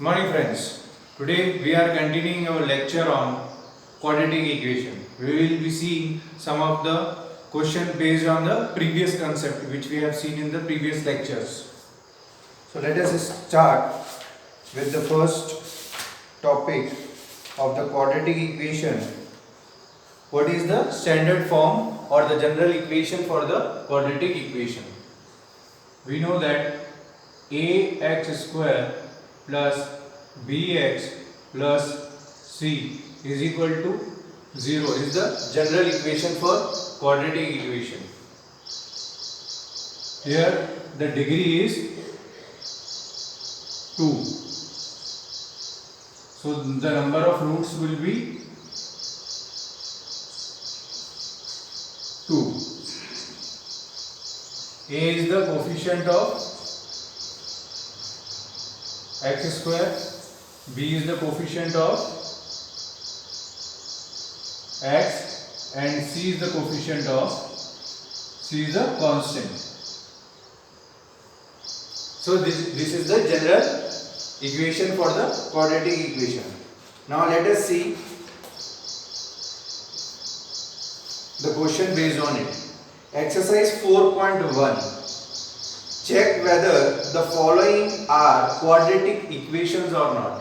Morning friends. Today we are continuing our lecture on quadratic equation. We will be seeing some of the questions based on the previous concept which we have seen in the previous lectures. So let us start with the first topic of the quadratic equation. What is the standard form or the general equation for the quadratic equation? We know that ax square plus bx plus c is equal to 0 is the general equation for quadratic equation. Here the degree is 2. So the number of roots will be 2. A is the coefficient of x square, b is the coefficient of x, and c is the coefficient of c is the constant. So this is the general equation for the quadratic equation. Now let us see the question based on it. Exercise 4.1. Check whether the following are quadratic equations or not.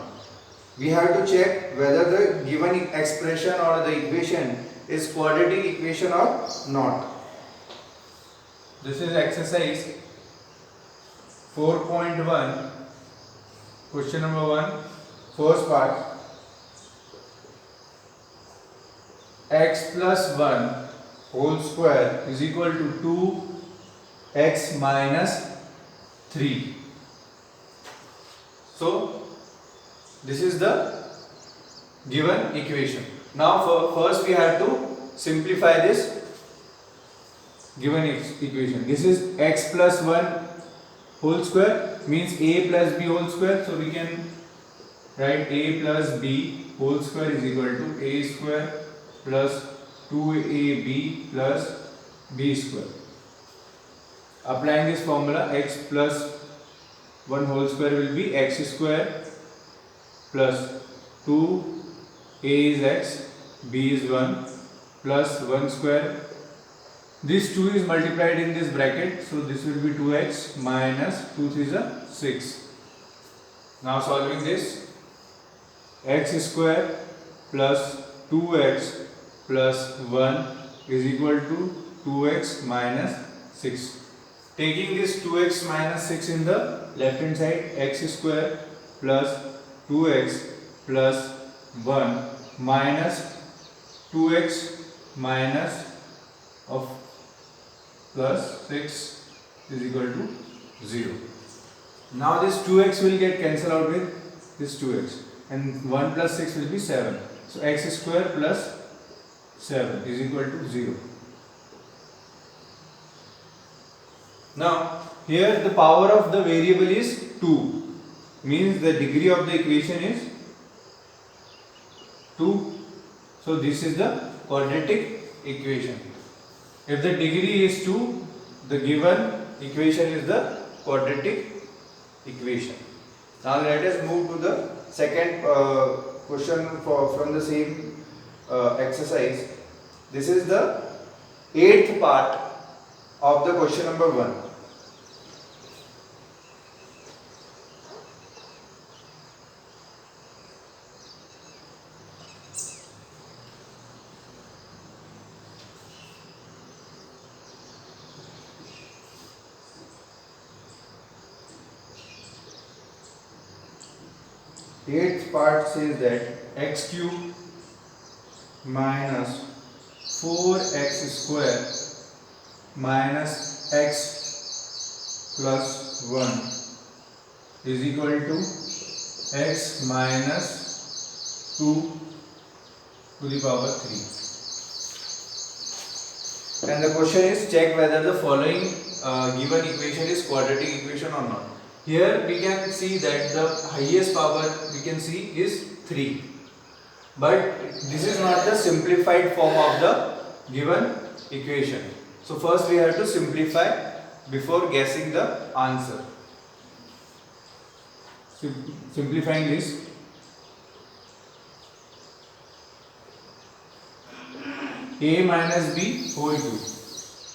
We have to check whether the given expression or the equation is quadratic equation or not. This is exercise 4.1. Question number 1. First part. X plus 1 whole square is equal to 2x minus 3. So this is the given equation. Now first we have to simplify this given equation. This is x plus 1 whole square means a plus b whole square. So we can write a plus b whole square is equal to a square plus 2ab plus b square. Applying this formula, x plus 1 whole square will be x square plus 2, a is x, b is 1 plus 1 square. This 2 is multiplied in this bracket, so this will be 2x minus 2 is a 6. Now solving this, x square plus 2x plus 1 is equal to 2x minus 6. Taking this 2x minus 6 in the left hand side, x square plus 2x plus 1 minus 2x minus of plus 6 is equal to 0. Now this 2x will get cancelled out with this 2x and 1 plus 6 will be 7. So x square plus 7 is equal to 0. Now here the power of the variable is 2, means the degree of the equation is 2. So this is the quadratic equation. If the degree is 2, the given equation is the quadratic equation. Now let us move to the second question from the same exercise. This is the 8th part of the question number 1. Eighth part says that x cube minus 4x square minus x plus 1 is equal to x minus 2 to the power 3. And the question is check whether the following given equation is quadratic equation or not. Here we can see that the highest power we can see is 3. But this is not the simplified form of the given equation. So first we have to simplify before guessing the answer. Simplifying this, a minus b whole cube,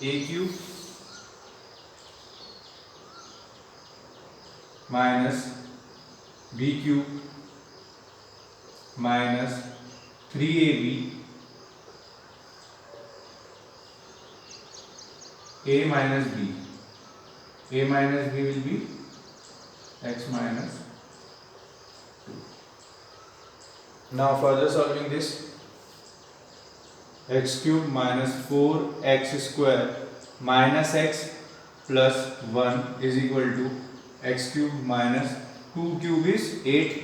a cube minus b cube minus 3ab, a minus b will be x minus 2. Now further solving this, x cube minus 4x square minus x plus 1 is equal to x cube minus 2 cube is 8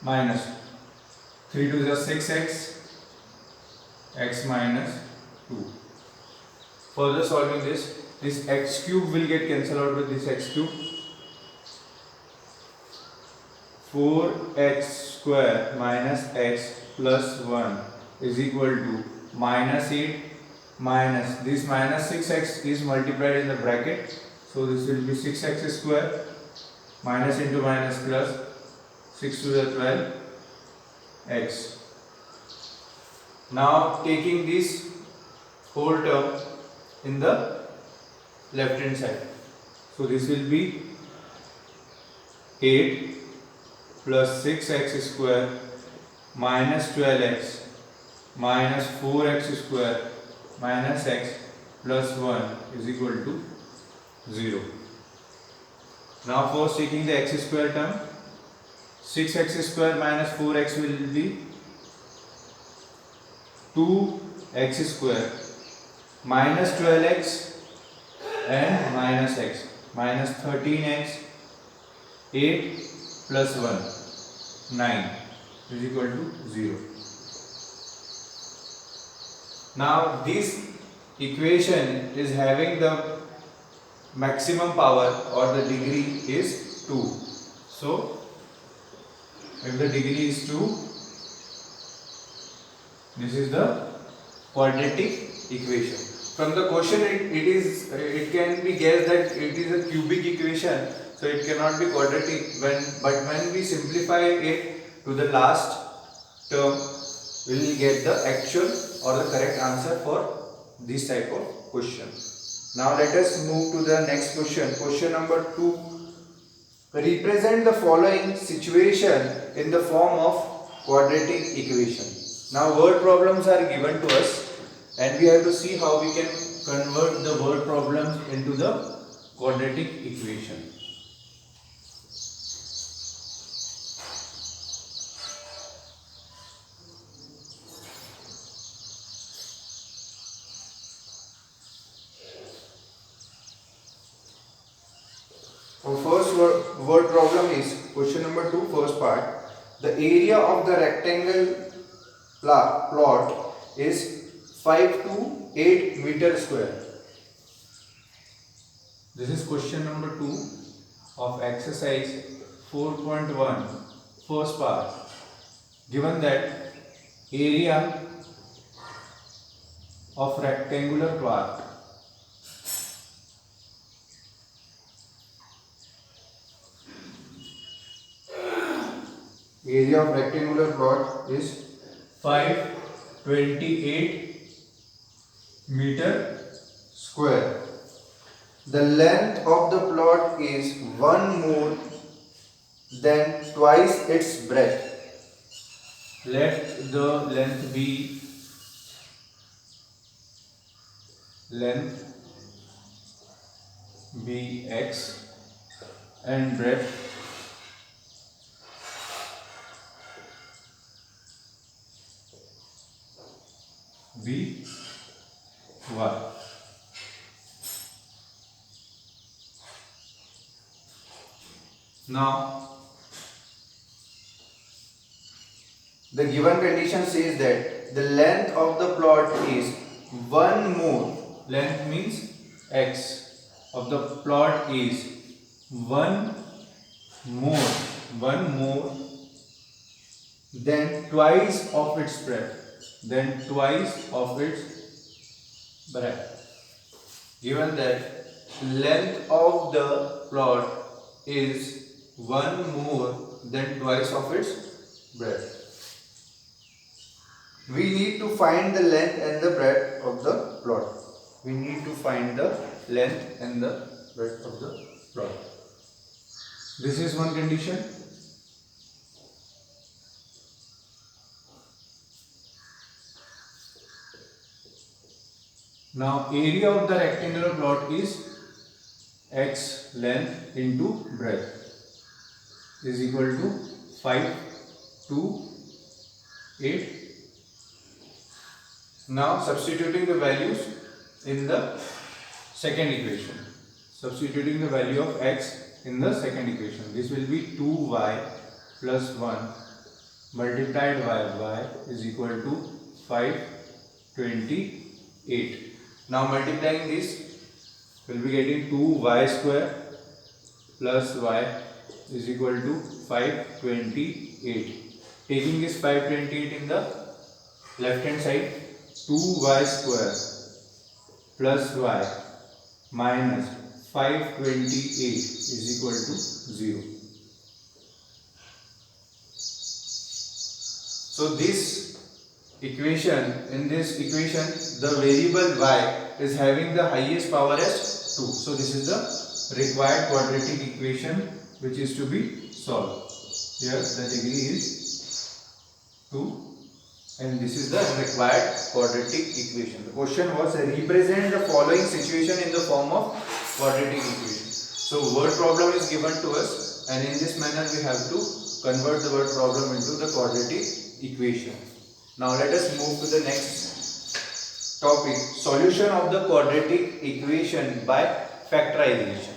minus 3 to the 6x, x minus 2. Further solving this x cube will get cancelled out with this x cube. 4x square minus x plus 1 is equal to minus 8 minus this minus 6x is multiplied in the bracket, so this will be 6x square minus into minus plus 6 to the 12x. Now taking this whole term in the left hand side, so this will be 8 plus 6x square minus 12x minus 4x square minus x plus 1 is equal to 0. Now first taking the x square term, 6x square minus 4x will be 2x square minus 12x and minus x minus 13x, 8 plus 1 9 is equal to 0. Now this equation is having the maximum power or the degree is 2. So if the degree is 2, this is the quadratic equation. From the question it can be guessed that it is a cubic equation, so it cannot be quadratic. But when we simplify it to the last term, we will get the actual or the correct answer for this type of question. Now let us move to the next question. Question number 2. Represent the following situation in the form of quadratic equation. Now word problems are given to us and we have to see how we can convert the word problems into the quadratic equation. Our first word problem is question number 2, first part. The area of the rectangle plot is 5 to 8 meter square. This is question number 2 of exercise 4.1, first part. Given that area of rectangular plot is 528 meter square. The length of the plot is 1 more than twice its breadth. Let the length be x and breadth be y. Now the given condition says that the length of the plot is 1 more, length means x of the plot is 1 more than twice of its breadth. Given that length of the plot is 1 more than twice of its breadth. We need to find the length and the breadth of the plot. We need to find the length and the breadth of the plot. This is one condition. Now area of the rectangular plot is x length into breadth is equal to 5 to 8. Now substituting the values in the second equation. Substituting the value of x in the second equation. This will be 2y plus 1 multiplied by y is equal to 528. Now multiplying this, we'll be getting 2y square plus y is equal to 528. Taking this 528 in the left hand side, 2y square plus y minus 528 is equal to 0. So this equation, in this equation, the variable y is having the highest power as 2. So this is the required quadratic equation which is to be solved. Here the degree is 2 and this is the required quadratic equation. The question was represent the following situation in the form of quadratic equation. So word problem is given to us and in this manner we have to convert the word problem into the quadratic equation. Now let us move to the next topic, solution of the quadratic equation by factorization.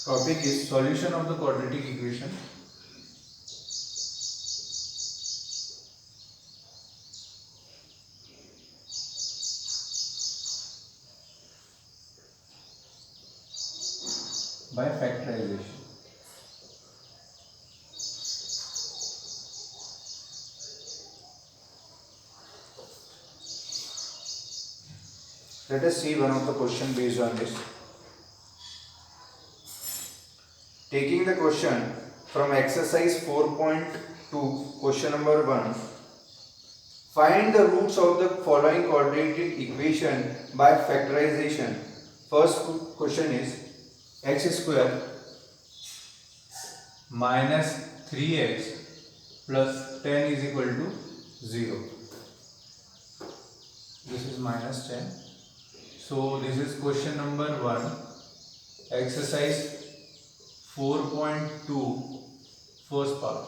Topic is solution of the quadratic equation by factorization. Let us see one of the question based on this. Taking the question from exercise 4.2, question number 1. Find the roots of the following quadratic equation by factorization. First question is x square minus 3x plus 10 is equal to 0. This is minus 10. So this is question number 1, exercise 4.2, first part.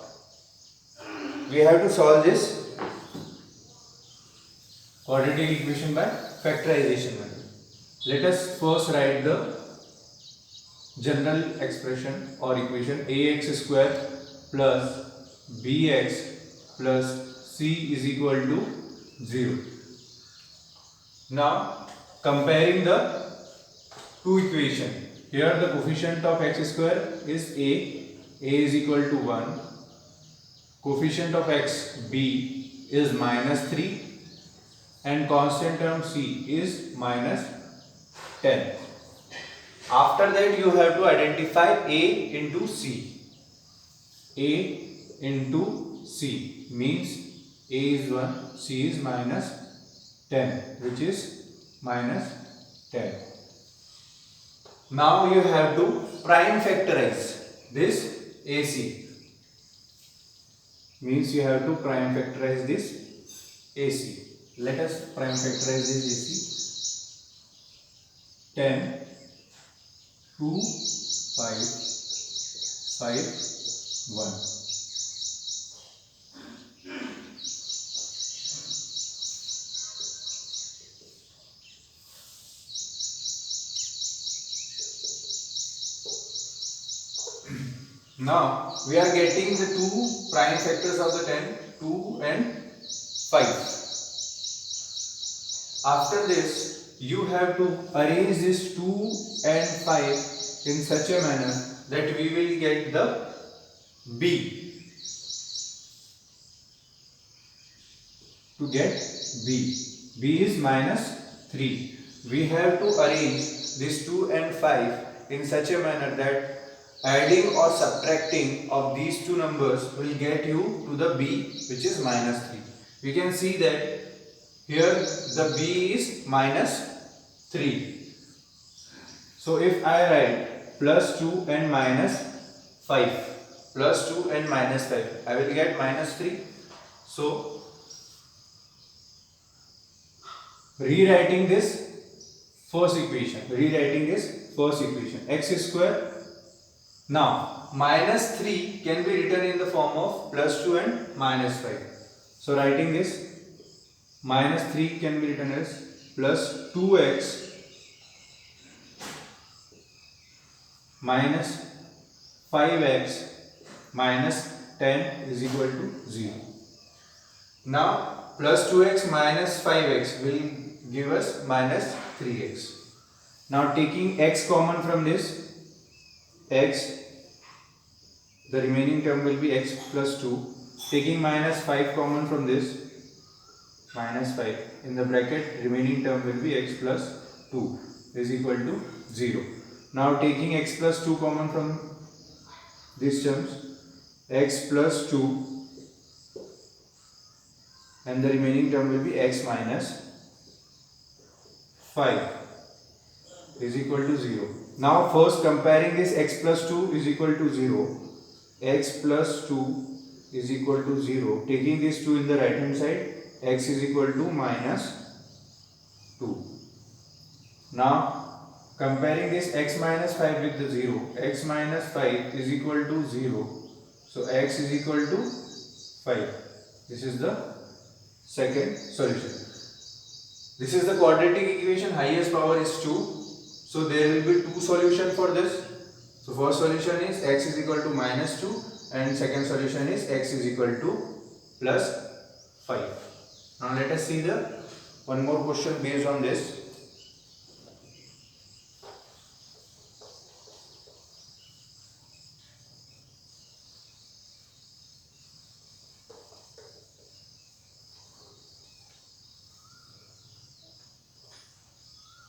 We have to solve this quadratic equation by factorization method. Let us first write the general expression or equation ax square plus bx plus c is equal to 0. Now comparing the two equations. Here the coefficient of x square is a is equal to 1. Coefficient of x, b is minus 3 and constant term c is minus 10. After that you have to identify a into c. A into c means a is 1, c is minus 10, which is minus 10. Now you have to prime factorize this AC. Means you have to prime factorize this AC. Let us prime factorize this AC. 10, 2, 5, 5, 1. Now we are getting the two prime factors of the 10, 2 and 5. After this, you have to arrange this 2 and 5 in such a manner that we will get the B. To get B is -3. We have to arrange this 2 and 5 in such a manner that adding or subtracting of these two numbers will get you to the B, which is -3. We can see that here the B is -3. So if I write +2 and -5, +2 and -5, I will get -3. So rewriting this first equation, x square. Now -3 can be written in the form of +2 and -5. So writing this, -3 can be written as +2x minus 5x minus 10 is equal to 0. Now +2x minus 5x will give us -3x. Now taking x common from this, the remaining term will be x plus 2. Taking -5 common from this, -5 in the bracket, remaining term will be x plus 2 is equal to 0. Now taking x plus 2 common from these terms, x plus 2 and the remaining term will be x minus 5 is equal to 0. Now first comparing this x plus 2 is equal to 0, x plus 2 is equal to 0. Taking these 2 in the right hand side, x is equal to -2. Now comparing this x minus 5 with the 0, x minus 5 is equal to 0. So x is equal to 5. This is the second solution. This is the quadratic equation, highest power is 2. So there will be two solutions for this. So first solution is x is equal to -2 and second solution is x is equal to +5. Now let us see the one more question based on this.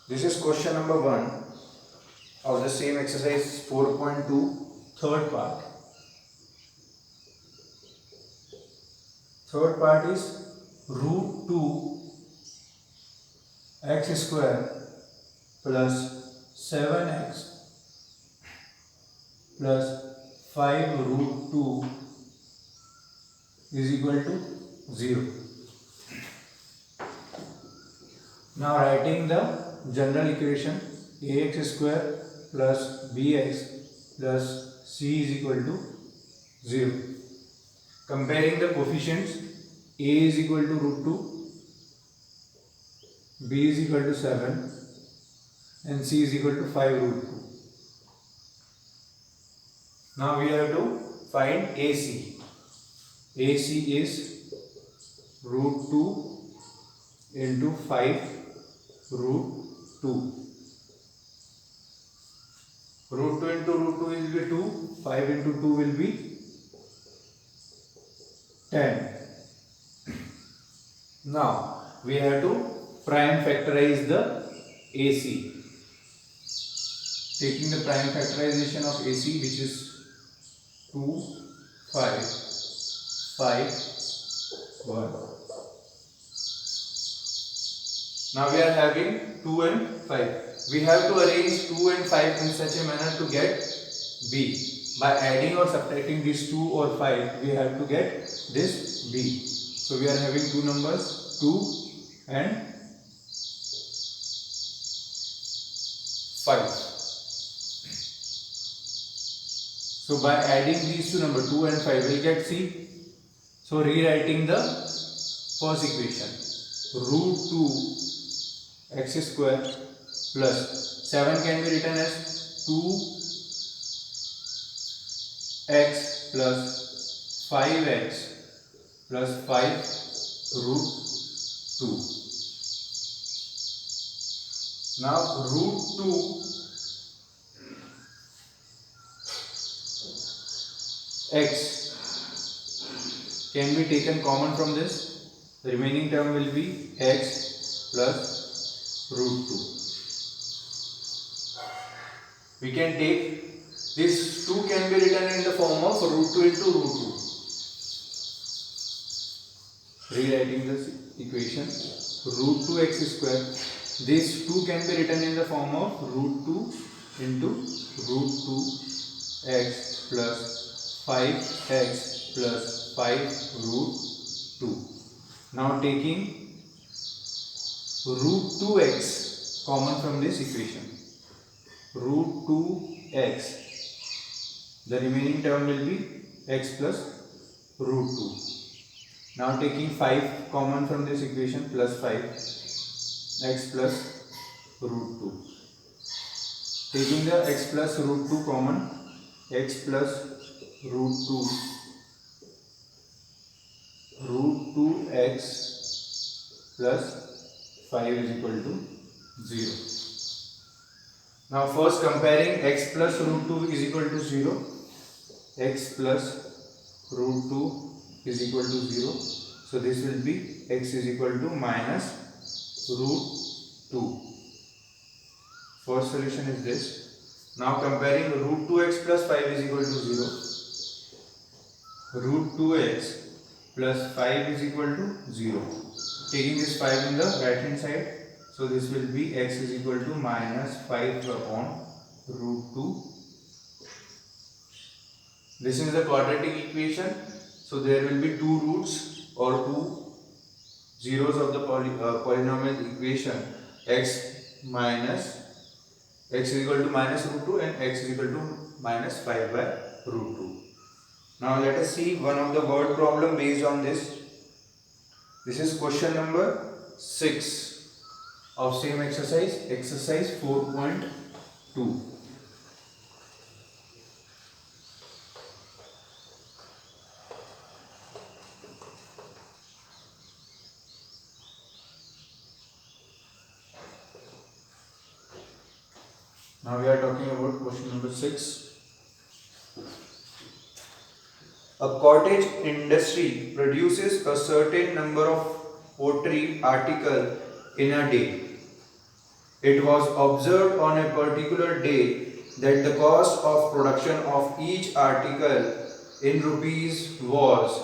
This is question number 1 of the same exercise 4.2, third part. Third part is √2 x square plus 7x plus 5 √2 is equal to 0. Now writing the general equation, ax square plus bx plus c is equal to 0. Comparing the coefficients, a is equal to √2, b is equal to 7 and c is equal to 5 √2. Now we have to find AC. AC is √2 into 5 √2. √2 into √2 will be 2, 5 into 2 will be 10. Now we have to prime factorize the AC. Taking the prime factorization of AC, which is 2, 5, 5, 1. Now we are having 2 and 5. We have to arrange 2 and 5 in such a manner to get B. By adding or subtracting these 2 or 5, we have to get this B. So we are having two numbers, 2 and 5. So by adding these two numbers, 2 and 5, we'll get C. So rewriting the first equation, √2 x square plus 7 can be written as 2x plus 5x plus 5 √2. Now √2 x can be taken common from this. The remaining term will be x plus root 2. We can take this 2 can be written in the form of root 2 into root 2. Rewriting this equation, root 2x square. This 2 can be written in the form of root 2 into root 2x plus 5x plus 5 root 2. Now taking root 2x common from this equation, root 2x, the remaining term will be x plus root 2. Now taking 5 common from this equation, plus 5 x plus root 2. Taking the x plus root 2 common, x plus root 2, root 2x plus 5 is equal to 0. Now first comparing x plus root 2 is equal to 0, x plus root 2 is equal to 0. So this will be x is equal to minus root 2. First solution is this. Now comparing root 2x plus 5 is equal to 0. Root 2x plus 5 is equal to 0. Taking this 5 in the right hand side. So this will be x is equal to minus 5 upon root 2. This is the quadratic equation. So there will be two roots or two zeros of the polynomial equation, x is equal to minus root 2 and x is equal to minus 5 by root 2. Now let us see one of the word problem based on this. This is question number 6 of same exercise, exercise 4.2. Now we are talking about question number 6. A cottage industry produces a certain number of pottery articles in a day. It was observed on a particular day that the cost of production of each article in rupees was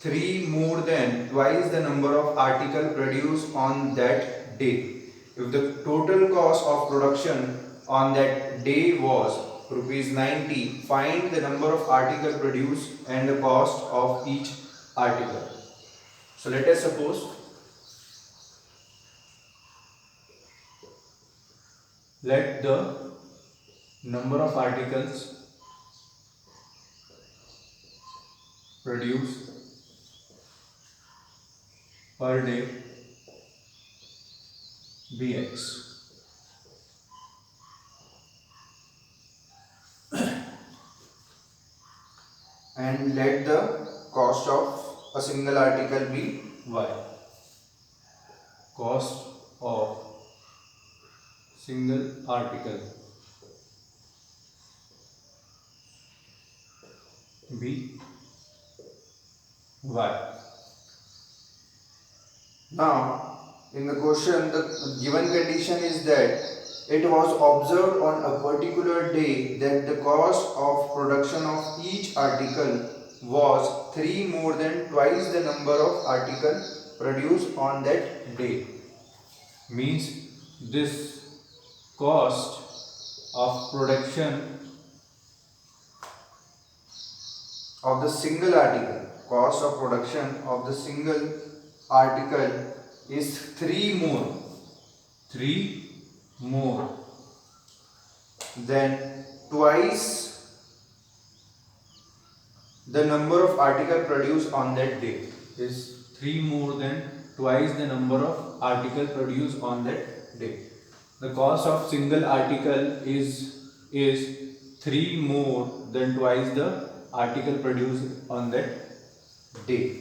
3 more than twice the number of articles produced on that day. If the total cost of production on that day was rupees 90, find the number of articles produced and the cost of each article. So let us suppose let the number of articles produced per day be x. And let the cost of a single article be y. Cost of single article be y. Now in the question the given condition is that it was observed on a particular day that the cost of production of each article was 3 more than twice the number of articles produced on that day. Means this cost of production of the single article, cost of production of the single article is 3 more than twice the number of articles produced on that day. Is 3 more than twice the number of articles produced on that day. The cost of single article is 3 more than twice the article produced on that day.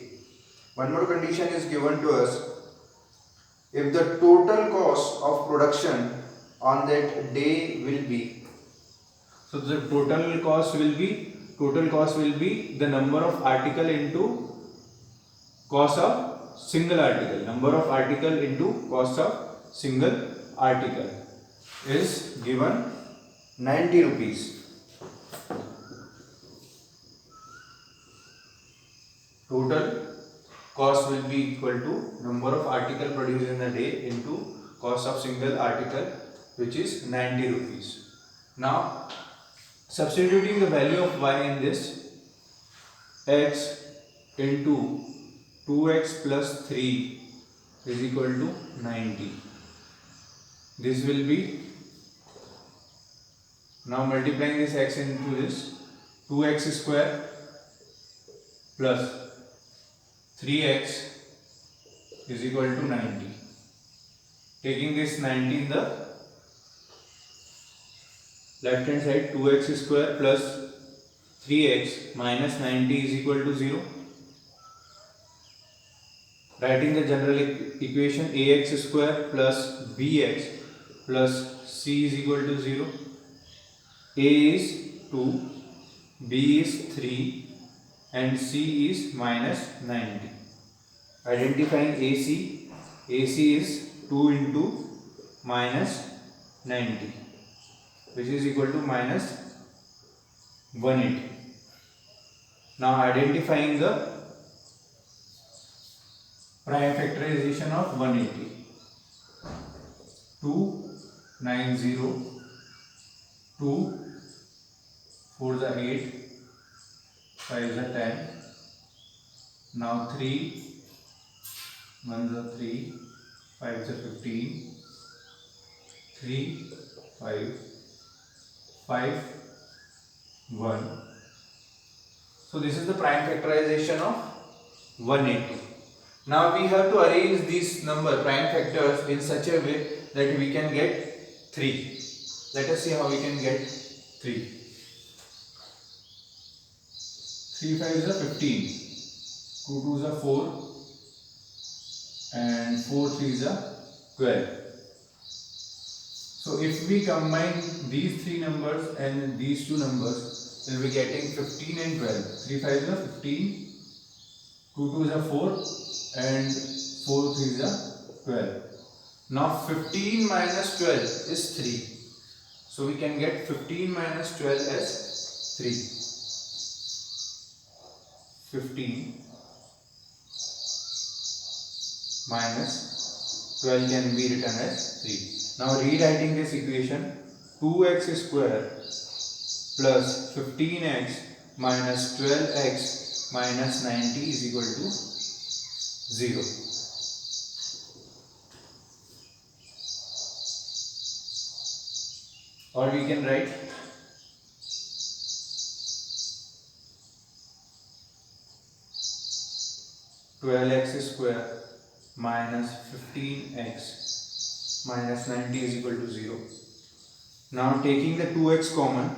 One more condition is given to us. If the total cost of production on that day will be, so the total cost will be total cost will be the number of article into cost of single article. Number of article into cost of single article is given 90 rupees. Total cost will be equal to number of article produced in a day into cost of single article, which is 90 rupees. Now substituting the value of y in this, x into 2x plus 3 is equal to 90. This will be, now multiplying this x into this, 2x square plus 3x is equal to 90. Taking this 90 in the left hand side, 2x square plus 3x minus 90 is equal to 0. Writing the general equation, ax square plus bx plus c is equal to 0. A is 2, b is 3 and c is minus 90. Identifying AC, AC is 2 into minus 90, which is equal to minus 180. Now identifying the prime factorization of 180. 2, 9, 0, 2, 4 is 8, 5 is 10. Now 3, 1 is 3, 5 is 15, 3, 5, 5, 1. So this is the prime factorization of 180. Now we have to arrange these prime factors in such a way that we can get 3. Let us see how we can get 3. 3 5 is 15, 2 2 is 4 and 4 3 is 12. So if we combine these three numbers and these two numbers, we will be getting 15 and 12. 3 5 is 15, 2 2 is 4 and 4 3 is 12. Now 15 minus 12 is 3. So we can get 15 minus 12 as 3. 15 minus 12 can be written as 3. Now rewriting this equation, 2x square plus 15x minus 12x minus 90 is equal to 0. Or we can write 12x square minus 15x minus 90 is equal to 0. Now taking the 2x common,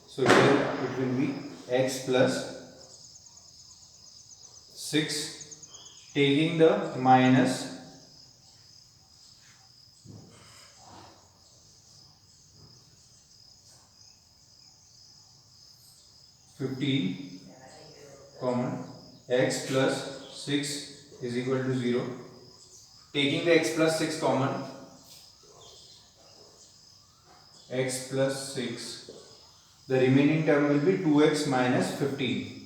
so here it will be x plus 6, taking the minus 15 common, x plus 6 is equal to 0. Taking the x plus 6 common, x plus 6, the remaining term will be 2x minus 15.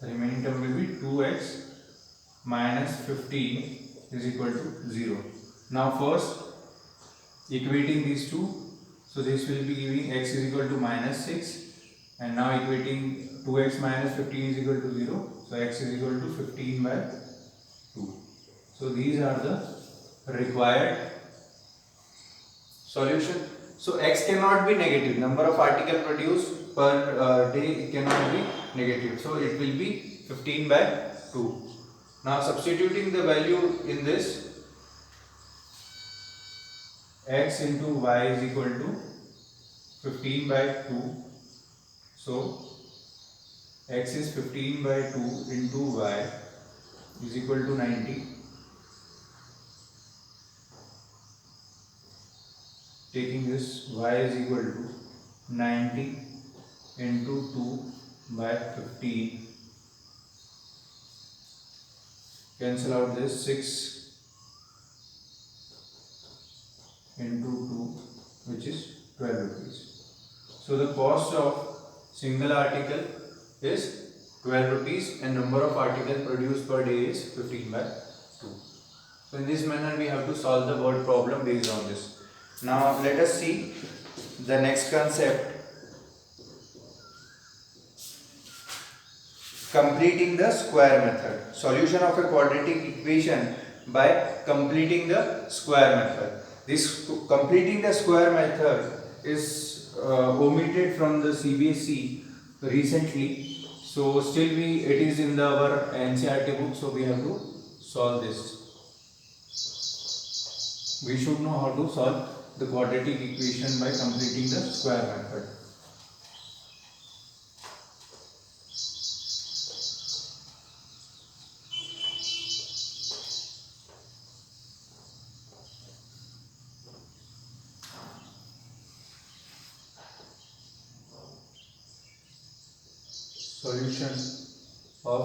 The remaining term will be 2x minus 15 is equal to 0. Now first equating these two, so this will be giving x is equal to minus 6, and now equating 2x minus 15 is equal to 0, so x is equal to 15 by 2. So these are the required solution. So x cannot be negative, number of article produced per day cannot be negative, so it will be 15 by 2. Now substituting the value in this, x into y is equal to 15 by 2. So x is 15 by 2 into y is equal to 90. Taking this, y is equal to 90 into 2 by 15. Cancel out this 6 into 2, which is 12 rupees. So the cost of single article is 12 rupees and number of articles produced per day is 15 by 2. So in this manner we have to solve the word problem based on this. Now let us see the next concept, completing the square method. Solution of a quadratic equation by completing the square method. This completing the square method is omitted from the CBSE recently, so still it is in our NCERT book, so we have to solve this. We should know how to solve the quadratic equation by completing the square method. Solution of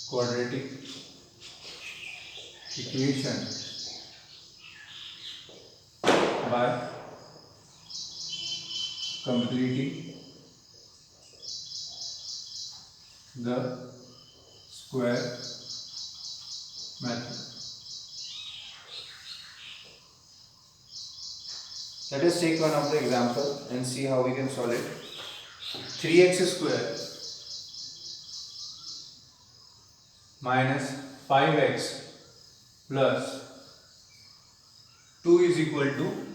quadratic equation by completing the square method. Let us take one of the example and see how we can solve it. 3x square minus 5x plus 2 is equal to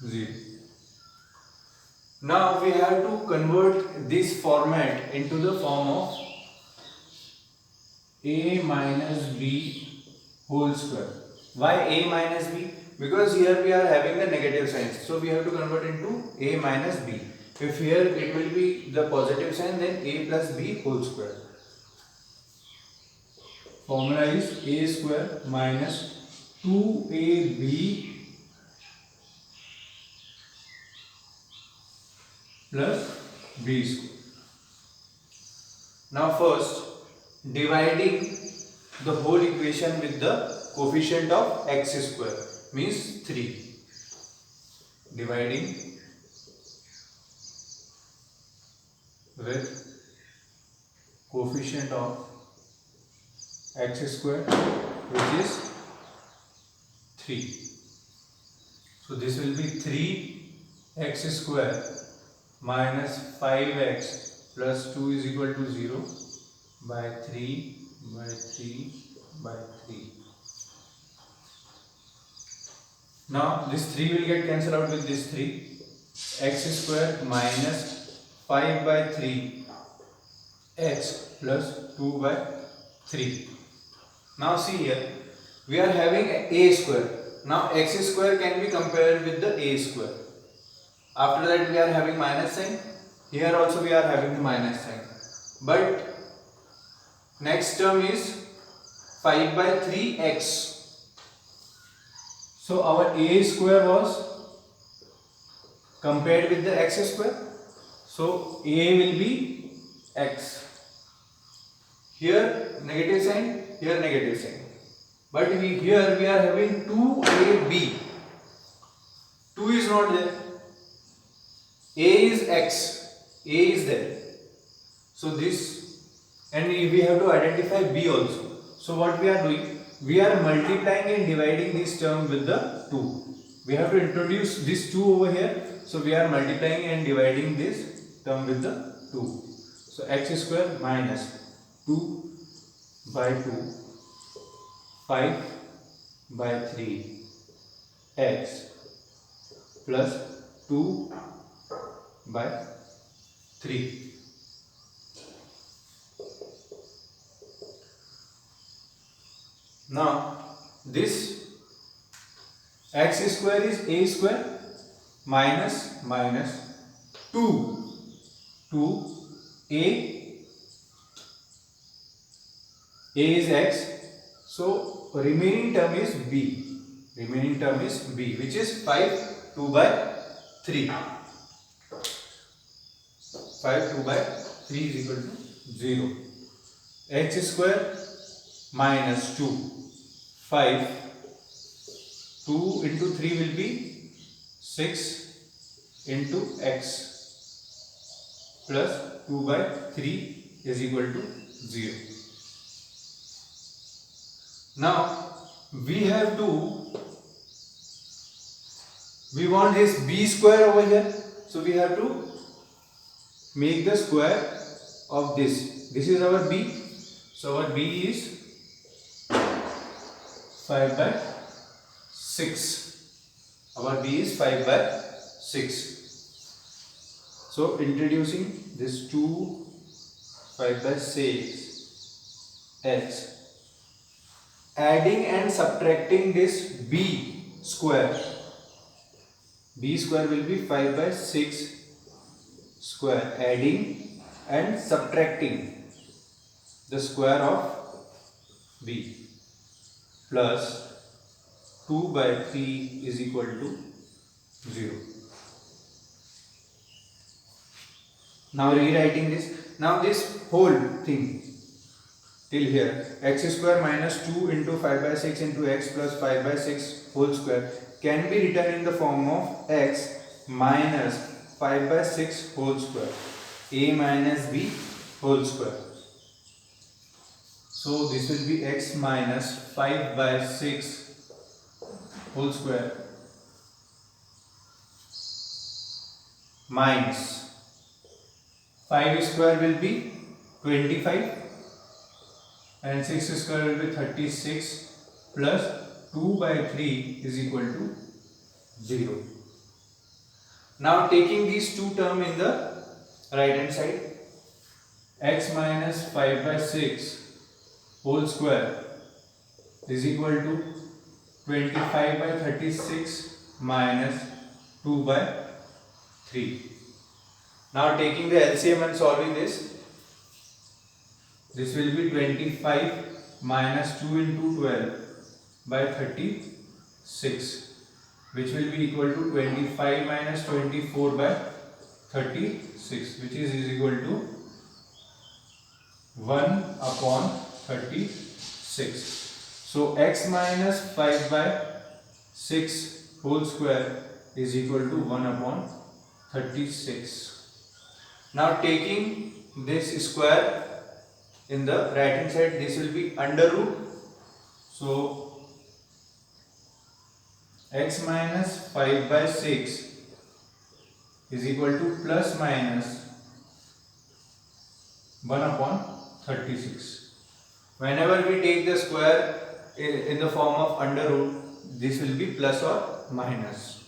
0. Now we have to convert this format into the form of a minus b whole square. Why a minus b? Because here we are having the negative signs, so we have to convert into a minus b. If here it will be the positive sign, then a plus b whole square. Formula is a square minus 2ab plus b square. Now first, dividing the whole equation with the coefficient of x square means 3. Dividing with coefficient of x square, which is 3. So this will be 3x square minus 5x plus 2 is equal to 0 by 3 by 3 by 3. Now this 3 will get cancelled out with this 3. X square minus 5 by 3 x plus 2 by 3. Now see here, we are having a square. Now x square can be compared with the a square. After that we are having minus sign. Here also we are having the minus sign. But next term is 5 by 3x. So our a square was compared with the x square. So a will be x. Here negative sign, here negative sign. But here we are having 2ab. 2 is not there. A is x. A is there. So this, and we have to identify b also. So what we are doing? We are multiplying and dividing this term with the 2. We have to introduce this 2 over here. So we are multiplying and dividing this term with the 2. So x square minus 2 by 2, 5 by 3 x plus 2 by 3. Now this x square is a square minus 2 a is x, so remaining term is b, which is 5 2 by 3. 5 2 by 3 is equal to 0. X square minus 2. 5. 2 into 3 will be 6 into x plus 2 by 3 is equal to 0. Now we want this b square over here, so we have to make the square of this. This is our b, so our b is 5 by 6. Our b is 5 by 6. So introducing this 2 5 by 6 x, adding and subtracting this b square. B square will be 5 by 6 square, adding and subtracting the square of b, plus 2 by 3 is equal to 0. Now rewriting this. Now this whole thing till here, x square minus 2 into 5 by 6 into x plus 5 by 6 whole square can be written in the form of x minus 5 by 6 whole square, a minus b whole square. So this will be x minus 5 by 6 whole square minus 5 square will be 25 and 6 square will be 36 plus 2 by 3 is equal to 0. Now taking these two terms in the right hand side, x minus 5 by 6 whole square is equal to 25 by 36 minus 2 by 3. Now taking the LCM and solving this will be 25 minus 2 into 12 by 36, which will be equal to 25 minus 24 by 36, which is equal to 1 upon 36. So x minus 5 by 6 whole square is equal to 1 upon 36. Now taking this square in the right hand side, this will be under root. So x minus 5 by 6 is equal to plus minus 1 upon 36. Whenever we take the square in the form of under root, this will be plus or minus.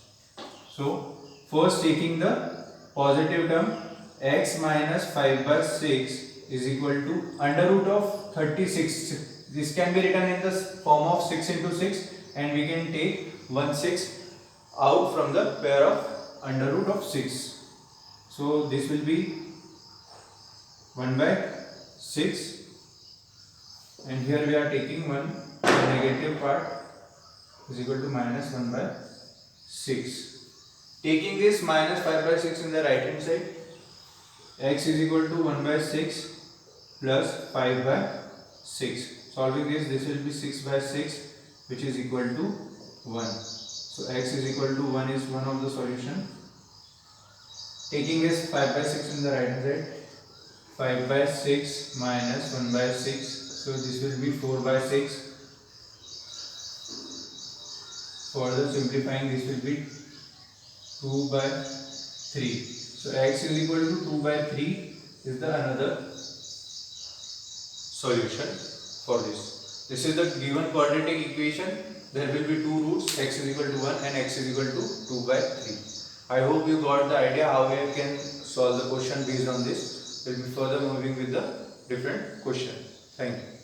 So first taking the positive term, x minus 5 by 6 is equal to under root of 36. This can be written in the form of 6 into 6, and we can take 1/6 out from the pair of under root of 6. So this will be 1 by 6, and here we are taking one negative part is equal to minus 1 by 6. Taking this minus 5 by 6 in the right hand side, x is equal to 1 by 6 plus 5 by 6. Solving this will be 6 by 6, which is equal to 1. So x is equal to 1 is one of the solution. Taking this 5 by 6 in the right hand side, 5 by 6 minus 1 by 6, so this will be 4 by 6. Further simplifying, this will be 2 by 3. So x is equal to 2 by 3 is the another solution for this. This is the given quadratic equation. There will be two roots, x is equal to 1 and x is equal to 2 by 3. I hope you got the idea how we can solve the question based on this. We will be further moving with the different question. Thank you.